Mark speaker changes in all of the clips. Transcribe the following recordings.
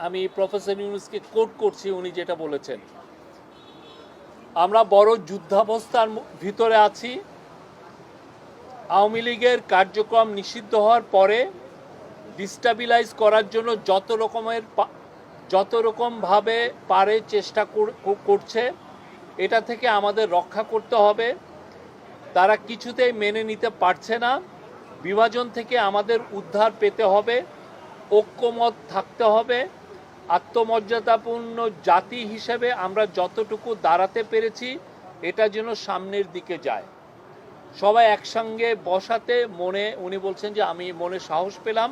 Speaker 1: আমি professor ইউনূসকে coat করছি, উনি যেটা বলেছেন, আমরা বড় যুদ্ধাবস্থার ভিতরে আছি। আওয়ামী লীগের কার্যক্রম নিষিদ্ধ হওয়ার পরে ডিস্টাবিলাইজ করার জন্য যত রকমভাবে পারে চেষ্টা করছে। এটা থেকে আমাদের রক্ষা করতে হবে। তারা কিছুতেই মেনে নিতে পারছে না। বিভাজন থেকে আমাদের উদ্ধার পেতে হবে, ঐক্যমত থাকতে হবে। আত্মমর্যাদাপূর্ণ জাতি হিসেবে আমরা যতটুকু দাঁড়াতে পেরেছি এটা যেন সামনের দিকে যায়। সবাই একসঙ্গে বসাতে উনি বলছেন যে আমি মনে সাহস পেলাম।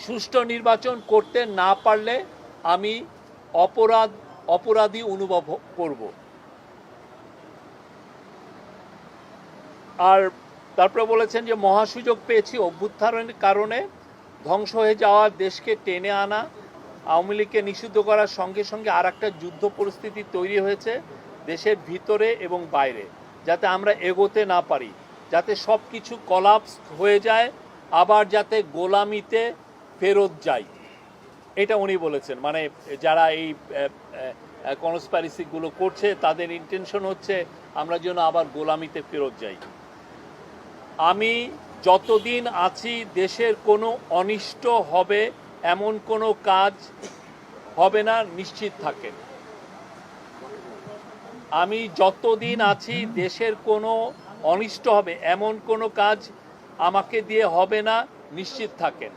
Speaker 1: সুষ্ঠু নির্বাচন করতে না পারলে আমি অপরাধী অনুভব করব। আর তারপরে বলেছেন যে মহাসুযোগ পেয়েছি অভ্যুত্থানের কারণে। ধ্বংস হয়ে যাওয়া দেশকে টেনে আনা, আওয়ামী লীগকে নিষিদ্ধ করার সঙ্গে সঙ্গে আর একটা যুদ্ধ পরিস্থিতি তৈরি হয়েছে দেশের ভিতরে এবং বাইরে, যাতে আমরা এগোতে না পারি, যাতে সব কিছু কলাপস হয়ে যায়, আবার যাতে গোলামিতে ফেরত যাই। এটা উনি বলেছেন। মানে যারা এই কনস্পাইরেসিগুলো করছে তাদের ইন্টেনশন হচ্ছে আমরা যেন আবার গোলামিতে ফেরত যাই। আমি যতদিন আছি দেশের কোনো অনিষ্ট হবে এমন কোনো কাজ হবে না, নিশ্চিত থাকেন। আমি যতদিন আছি দেশের কোনো অনিষ্ট হবে এমন কোনো কাজ আমাকে দিয়ে হবে না, নিশ্চিত থাকেন।